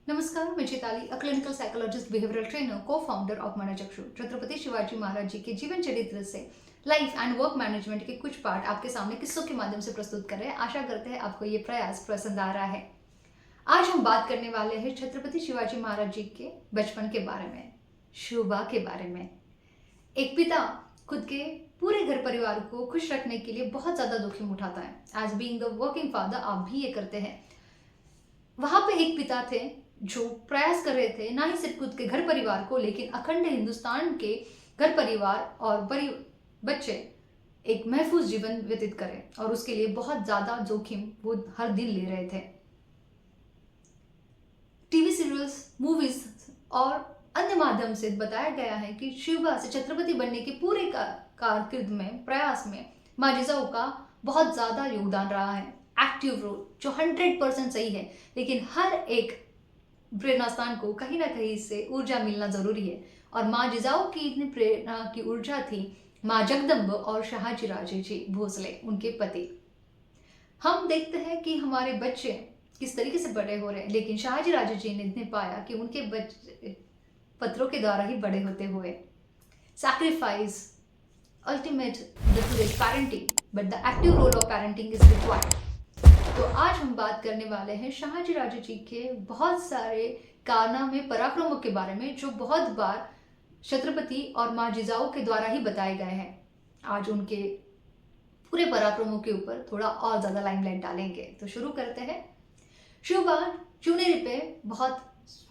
नमस्कार, मैं Chaitali, a clinical psychologist, behavioural trainer, co-founder of Manochakshu. Chhatrapati Shivaji Maharaj ji के जीवन चरित्र से लाइफ एंड वर्क मैनेजमेंट के कुछ पार्ट आपके सामने किस्सों के माध्यम से प्रस्तुत कर रहे हैं। आशा करते हैं आपको ये प्रयास पसंद आ रहा है। आज हम बात करने वाले हैं छत्रपति शिवाजी महाराज जी के बचपन के बारे में, शोभा के बारे में। एक पिता खुद के पूरे घर परिवार को खुश रखने के लिए बहुत ज्यादा जोखिम उठाता है। As being the working father आप भी ये करते हैं। वहां पे एक पिता थे जो प्रयास कर रहे थे ना ही सिर्फ खुद के घर परिवार को, लेकिन अखंड हिंदुस्तान के घर परिवार और बच्चे एक महफूज जीवन व्यतीत करें, और उसके लिए बहुत ज्यादा जोखिम वो हर दिन ले रहे थे। टीवी सीरियल्स, मूवीज और अन्य माध्यम से बताया गया है कि शिवबा से छत्रपति बनने के पूरे कारकिर्द में, प्रयास में माँ जिजाऊ का बहुत ज्यादा योगदान रहा है। एक्टिव रोल जो 100% सही है, लेकिन हर एक प्रेरणा स्थान को कहीं ना कहीं से ऊर्जा मिलना जरूरी है। और माँ जिजाऊ की इतनी प्रेरणा की ऊर्जा थी माँ जगदम्ब और शाहजी राजे जी भोसले, उनके पति। हम देखते हैं कि हमारे बच्चे किस तरीके से बड़े हो रहे हैं, लेकिन शाहजी राजे जी ने पाया कि उनके बच्चे पत्रों के द्वारा ही बड़े होते हुए sacrifice ultimate parenting, but the active role of parenting is required. तो आज हम बात करने वाले हैं शाहजी राजे जी के बहुत सारे कारनामे, पराक्रमों के बारे में, जो बहुत बार छत्रपति और माँ जिजाऊ के द्वारा ही बताए गए हैं। आज उनके पूरे पराक्रमों के ऊपर थोड़ा और ज्यादा लाइमलाइट डालेंगे। तो शुरू करते हैं। शिवबा चुनेरी पे बहुत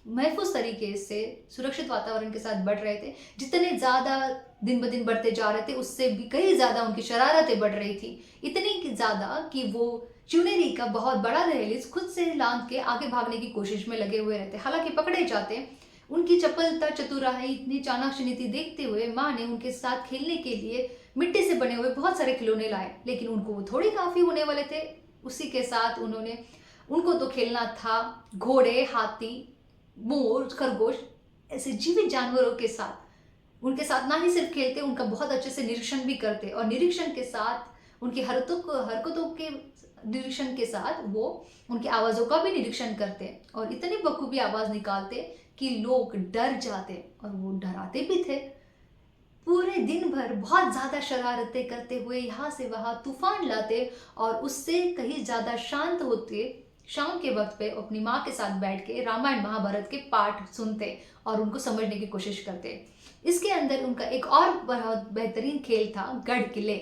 महफूज तरीके से सुरक्षित वातावरण के साथ बढ़ रहे थे। जितने ज्यादा दिन ब दिन बढ़ते जा रहे थे, उससे भी कई ज्यादा उनकी शरारतें बढ़ रही थी। इतनी ज्यादा कि वो चुनेरी का बहुत बड़ा दहलीज खुद से लांघ के आगे भागने की कोशिश में लगे हुए रहते। हालांकि पकड़े जाते। उनकी चपलता, चतुराई, इतनी चाणाक्ष नीति देखते हुए माँ ने उनके साथ खेलने के लिए मिट्टी से बने हुए बहुत सारे खिलौने लाए, लेकिन उनको वो थोड़ी काफी होने वाले थे। उसी के साथ उनको तो खेलना था घोड़े, हाथी, मोर, खरगोश, ऐसे जीवित जानवरों के साथ। उनके साथ ना ही सिर्फ खेलते, उनका बहुत अच्छे से निरीक्षण भी करते, और निरीक्षण के साथ उनकी हरकतों के निरीक्षण के साथ वो उनकी आवाजों का भी निरीक्षण करते, और इतनी बखूबी आवाज निकालते कि लोग डर जाते, और वो डराते भी थे। पूरे दिन भर बहुत ज्यादा शरारतें करते हुए यहाँ से वहां तूफान लाते, और उससे कहीं ज्यादा शांत होते शाम के वक्त पे अपनी माँ के साथ बैठ के रामायण महाभारत के पाठ सुनते और उनको समझने की कोशिश करते। इसके अंदर उनका एक और बहुत बेहतरीन खेल था गढ़ किले,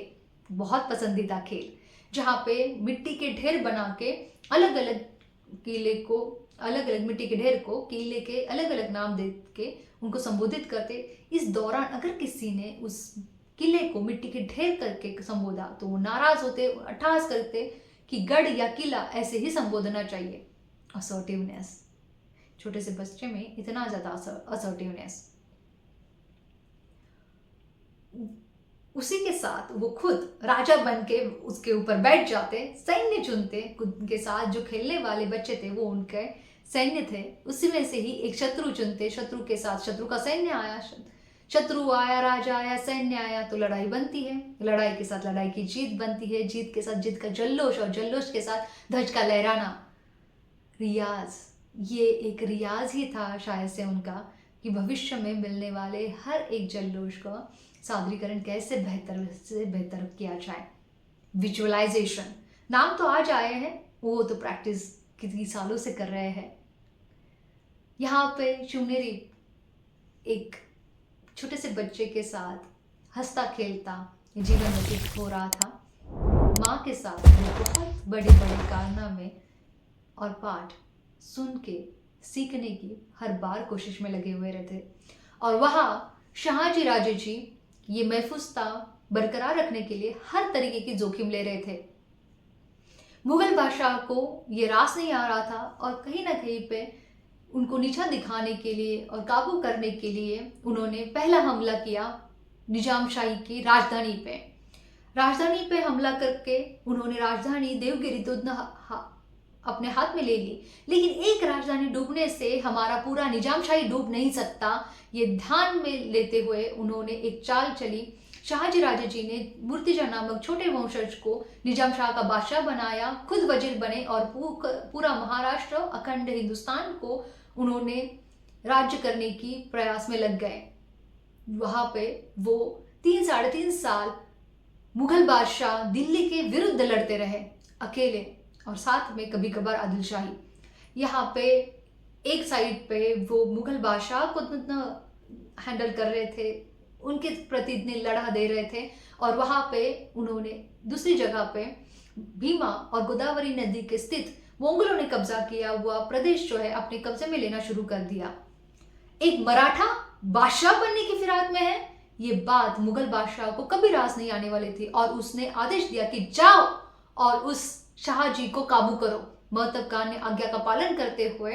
बहुत पसंदीदा खेल, जहाँ पे मिट्टी के ढेर बना के अलग अलग मिट्टी के ढेर को किले के अलग अलग नाम दे के उनको संबोधित करते। इस दौरान अगर किसी ने उस किले को मिट्टी के ढेर करके संबोधा तो वो नाराज होते, अट्टहास करते कि गढ़ या किला ऐसे ही संबोधना चाहिए। असर्टिवनेस, छोटे से बच्चे में इतना ज्यादा असर्टिवनेस। उसी के साथ वो खुद राजा बन के उसके ऊपर बैठ जाते, सैन्य चुनते। खुद के साथ जो खेलने वाले बच्चे थे वो उनके सैन्य थे, उसी में से ही एक शत्रु चुनते। शत्रु के साथ शत्रु का सैन्य आया, शत्रु आया, राजा आया, सैन्य आया, तो लड़ाई बनती है। लड़ाई के साथ लड़ाई की जीत बनती है, जीत के साथ जीत का जल्लोष, और जल्लोष के साथ ध्वज का लहराना। रियाज, ये एक रियाज ही था शायद से उनका, कि भविष्य में मिलने वाले हर एक जल्लोष का सादरीकरण कैसे बेहतर से बेहतर किया जाए। विजुअलाइजेशन, नाम तो आज आए हैं, वो तो प्रैक्टिस कितनी सालों से कर रहे हैं। यहाँ पे चुनेरी एक छोटे से बच्चे के साथ हंसता खेलता जीवन व्यतीत हो रहा था। माँ के साथ वो बहुत बड़े बड़े कारनामे और पाठ सुन के सीखने की हर बार कोशिश में लगे हुए रहते। और वहाँ शाहजी राजे जी ये महफूजता बरकरार रखने के लिए हर तरीके की जोखिम ले रहे थे। मुगल बादशाह को ये रास नहीं आ रहा था, और कहीं ना कहीं पे उनको नीचा दिखाने के लिए और काबू करने के लिए उन्होंने पहला हमला किया निजामशाही की राजधानी पे। राजधानी पे हमला करके उन्होंने राजधानी देवगिरी तो अपने हाथ में ले ली, लेकिन एक राजधानी डूबने से हमारा पूरा निजामशाही डूब नहीं सकता। ये ध्यान में लेते हुए उन्होंने एक चाल चली। शाहजी राजे जी ने मुर्तजा नामक छोटे वंशज को निजाम शाह का बादशाह बनाया, खुद वजीर बने और पूरा महाराष्ट्र अखंड हिंदुस्तान को उन्होंने राज्य करने की प्रयास में लग गए। वहां पे वो 3-3.5 साल मुगल बादशाह दिल्ली के विरुद्ध लड़ते रहे अकेले, और साथ में कभी कभार आदिल शाही। यहाँ पे एक साइड पे वो मुगल बादशाह को हैंडल कर रहे थे, उनके प्रति इतने लड़ा दे रहे थे, और वहां पे उन्होंने दूसरी जगह पे भीमा और गोदावरी नदी के स्थित मोंगलों ने कब्जा किया हुआ प्रदेश जो है अपने कब्जे में लेना शुरू कर दिया। एक मराठा बादशाह बनने की फिराक में है, ये बात मुगल बादशाह को कभी रास नहीं आने वाली थी, और उसने आदेश दिया कि जाओ और उस शाहजी को काबू करो। महतब खान ने आज्ञा का पालन करते हुए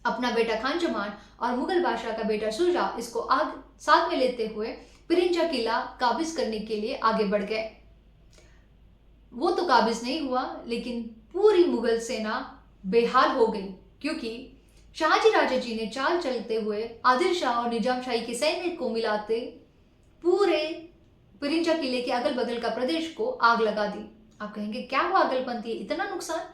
अपना बेटा खान जमान और मुगल बादशाह का बेटा शुजा इसको साथ में लेते हुए पिरिंजा किला काबिज करने के लिए आगे बढ़ गए। वो तो काबिज नहीं हुआ, लेकिन पूरी मुगल सेना बेहाल हो गई, क्योंकि शाहजी राजे जी ने चाल चलते हुए आदिल शाह और निजाम शाही के सैन्य को मिलाते पूरे पिरिंजा किले के अगल बगल का प्रदेश को आग लगा दी। आप कहेंगे क्या हुआ अगलपंथी, इतना नुकसान?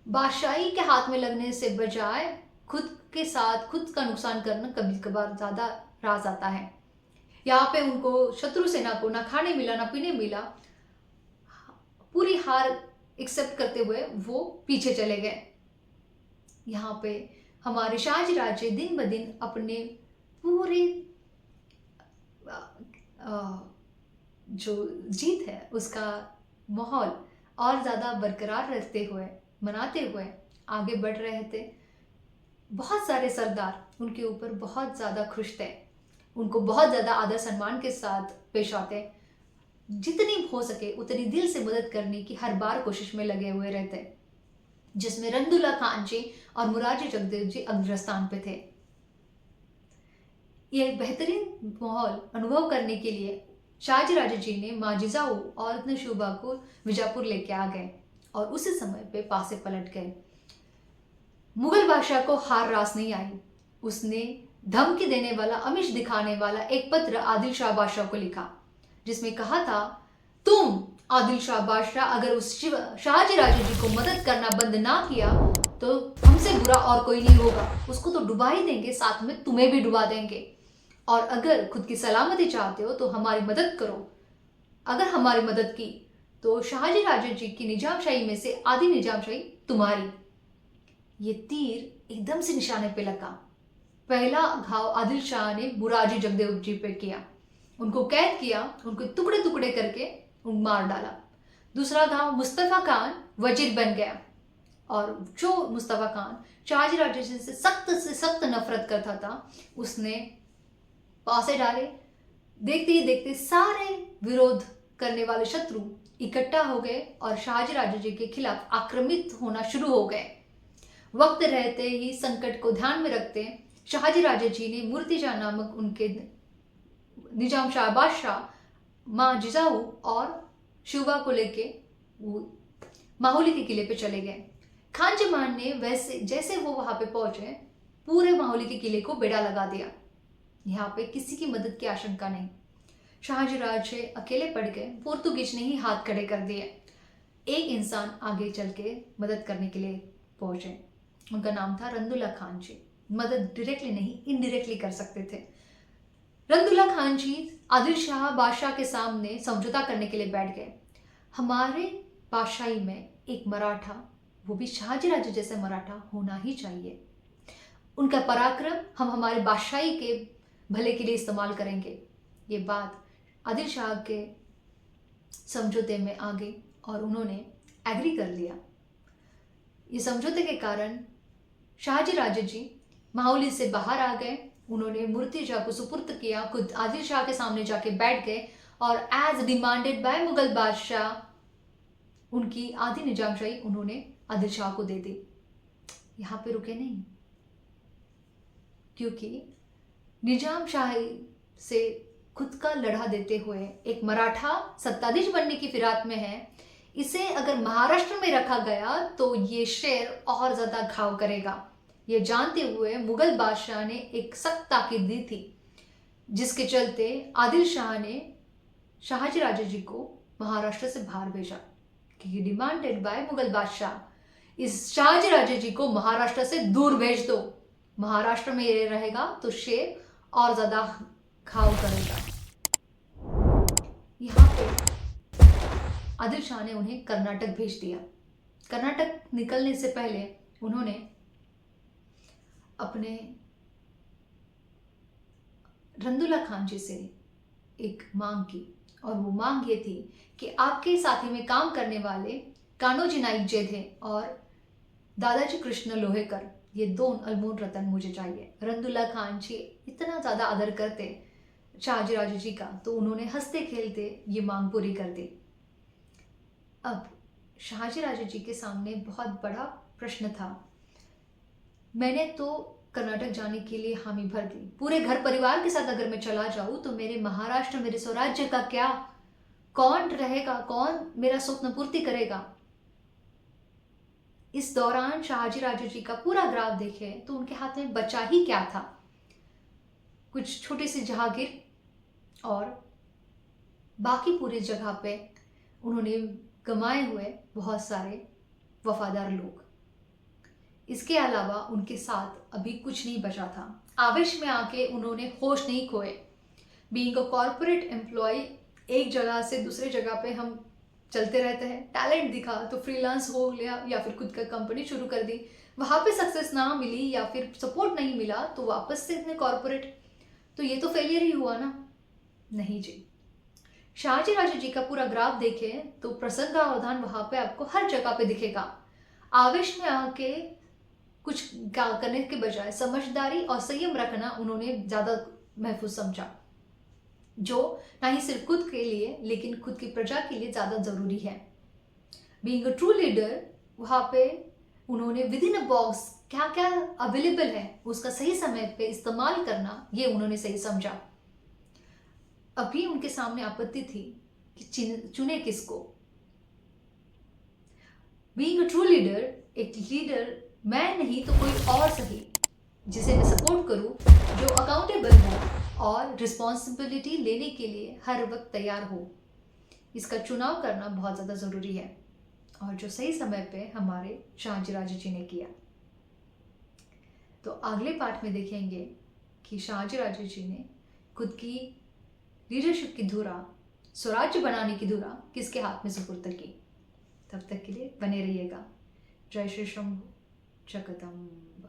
बादशाही के हाथ में लगने से बजाय खुद के साथ खुद का नुकसान करना कभी कभार ज्यादा राज आता है। यहाँ पे उनको शत्रु सेना को ना खाने मिला ना पीने मिला, पूरी हार एक्सेप्ट करते हुए वो पीछे चले गए। यहाँ पे हमारे शाहजी राजे दिन ब दिन अपने पूरे जो जीत है उसका माहौल और ज्यादा बरकरार रखते हुए मनाते हुए आगे बढ़ रहे थे। बहुत सारे सरदार उनके ऊपर बहुत ज्यादा खुश थे, उनको बहुत ज्यादा आदर सम्मान के साथ पेश आते, जितनी हो सके उतनी दिल से मदद करने की हर बार कोशिश में लगे हुए रहते, जिसमें रंदुल्ला खान जी और मुरारजी जगदेव जी अग्रस्थान पे थे। यह बेहतरीन माहौल अनुभव करने के लिए शाहजी राजे जी ने माँ जिजाऊ और अपने शोभा को विजापुर लेके आ गए और उसी समय पे पासे पलट गए। मुगल बादशाह को हार रास नहीं आई। उसने धमकी देने वाला, अमिश दिखाने वाला एक पत्र आदिल शाह बादशाह को लिखा, जिसमें कहा था, तुम आदिल शाह बादशाह अगर उस शाहजी राजे जी को मदद करना बंद ना किया तो हमसे बुरा और कोई नहीं होगा। उसको तो डुबा ही देंगे, साथ में तुम्हें भी डुबा देंगे। और अगर खुद की सलामती चाहते हो तो हमारी मदद करो। अगर हमारी मदद की तो शाहजी राजे जी की निजामशाही में से आधी निजामशाही तुम्हारी। ये तीर एकदम से निशाने पे लगा। पहला घाव आदिल शाह ने मुरारजी जगदेव जी पे किया, उनको कैद किया, उनको टुकड़े टुकड़े करके मार डाला। दूसरा घाव मुस्तफा खान वजीर बन गया, और जो मुस्तफा खान शाहजी राजे जी से सख्त नफरत करता था, उसने पासे डाले। देखते ही देखते सारे विरोध करने वाले शत्रु इकट्ठा हो गए और शाहजी राजे जी के खिलाफ आक्रमित होना शुरू हो गए। वक्त रहते ही संकट को ध्यान में रखते शाहजी राजे जी ने मुर्तजा नामक उनके निजाम शाह बादशाह माँ जिजाऊ और शोभा को लेके वो माहौली के किले पे चले गए। खान जमान ने वैसे जैसे वो वहां पे पहुंचे, पूरे माहौली के किले को बेड़ा लगा दिया। यहाँ पे किसी की मदद की आशंका नहीं। शाहजी राजे अकेले पड़ गए, पोर्तुगीज ने ही हाथ खड़े कर दिए। एक इंसान आगे चल के मदद करने के लिए पहुंचे, उनका नाम था रंदुल्ला खान जी। मदद डायरेक्टली नहीं, इनडायरेक्टली कर सकते थे। रंदुल्ला खान जी आदिल शाह बादशाह के सामने समझौता करने के लिए बैठ गए। हमारे बादशाही में एक मराठा, वो भी शाहजी राजे जैसे मराठा होना ही चाहिए। उनका पराक्रम हम हमारे बादशाही के भले के लिए इस्तेमाल करेंगे। ये बात आदिल शाह के समझौते में आ गई और उन्होंने एग्री कर लिया। ये समझौते के कारण शाहजी राजे जी माहौली से बाहर आ गए। उन्होंने मुर्तजा को सुपुर्द किया, खुद आदिल शाह के सामने जाके बैठ गए और एज डिमांडेड बाय मुगल बादशाह उनकी आधी निजामशाही उन्होंने आदिल शाह को दे दी। यहाँ पे रुके नहीं, क्योंकि निजाम शाही से खुद का लड़ा देते हुए एक मराठा सत्ताधीश बनने की फिराक में है। इसे अगर महाराष्ट्र में रखा गया तो ये शेर और ज्यादा घाव करेगा। ये जानते हुए मुगल बादशाह ने एक सख्त ताकीद दी थी, जिसके चलते आदिल शाह ने शाहजी राजे जी को महाराष्ट्र से बाहर भेजा क्योंकि डिमांडेड बाय मुगल बादशाह इस शाहजी राजे जी को महाराष्ट्र से दूर भेज दो, महाराष्ट्र में ये रहेगा तो शेर और ज्यादा घाव करेगा। यहाँ पे आदिल शाह ने उन्हें कर्नाटक भेज दिया। कर्नाटक निकलने से पहले उन्होंने अपने रंदुल्ला खान जी से एक मांग की और वो मांग ये थी कि आपके साथी में काम करने वाले कान्होजी नाइक जे थे और दादाजी कृष्ण लोहेकर, ये दो अनमोल रतन मुझे चाहिए। रंदुल्ला खान जी इतना ज़्यादा आदर करते शाहजी राजे जी का, तो उन्होंने हंसते खेलते ये मांग पूरी कर दी। अब शाहजी राजे जी के सामने बहुत बड़ा प्रश्न था। मैंने तो कर्नाटक जाने के लिए हामी भर दी, पूरे घर परिवार के साथ अगर मैं चला जाऊं तो मेरे महाराष्ट्र, मेरे स्वराज्य का क्या, कौन रहेगा, कौन मेरा स्वप्न पूर्ति करेगा। इस दौरान शाहजी राजे जी का पूरा ग्राफ देखे तो उनके हाथ में बचा ही क्या था, कुछ छोटी सी जहागीर और बाकी पूरी जगह पे उन्होंने गंवाए हुए बहुत सारे वफादार लोग। इसके अलावा उनके साथ अभी कुछ नहीं बचा था। आवेश में आके उन्होंने होश नहीं खोए। बीइंग अ कॉर्पोरेट एम्प्लॉय, एक जगह से दूसरे जगह पे हम चलते रहते हैं। टैलेंट दिखा तो फ्रीलांस हो लिया या फिर खुद का कंपनी शुरू कर दी, वहाँ पे सक्सेस ना मिली या फिर सपोर्ट नहीं मिला तो वापस से इतने कॉर्पोरेट, तो ये तो फेलियर ही हुआ ना। नहीं जी, शाहजी राजे जी का पूरा ग्राफ देखें तो प्रसंगावधान वहाँ पे आपको हर जगह पे दिखेगा। आवेश में आके कुछ करने के बजाय समझदारी और संयम रखना उन्होंने ज्यादा महफूज समझा, जो ना ही सिर्फ खुद के लिए लेकिन खुद की प्रजा के लिए ज्यादा जरूरी है। बीइंग अ ट्रू लीडर, वहां पे उन्होंने विद इन अ बॉक्स क्या क्या अवेलेबल है उसका सही समय पे इस्तेमाल करना, ये उन्होंने सही समझा। अभी उनके सामने आपत्ति थी कि चुने किसको। बीइंग अ ट्रू लीडर, एक लीडर मैं नहीं तो कोई और सही जिसे मैं सपोर्ट करूं, जो अकाउंटेबल हो और रिस्पॉन्सिबिलिटी लेने के लिए हर वक्त तैयार हो। इसका चुनाव करना बहुत ज़्यादा ज़रूरी है और जो सही समय पे हमारे शाहजी राजे जी ने किया। तो अगले पार्ट में देखेंगे कि शाहजी राजे जी ने खुद की लीडरशिप की धुरा, स्वराज्य बनाने की धुरा किसके हाथ में सुपुर्द की। तब तक के लिए बने रहिएगा। जय श्री शंभु जगदम्ब।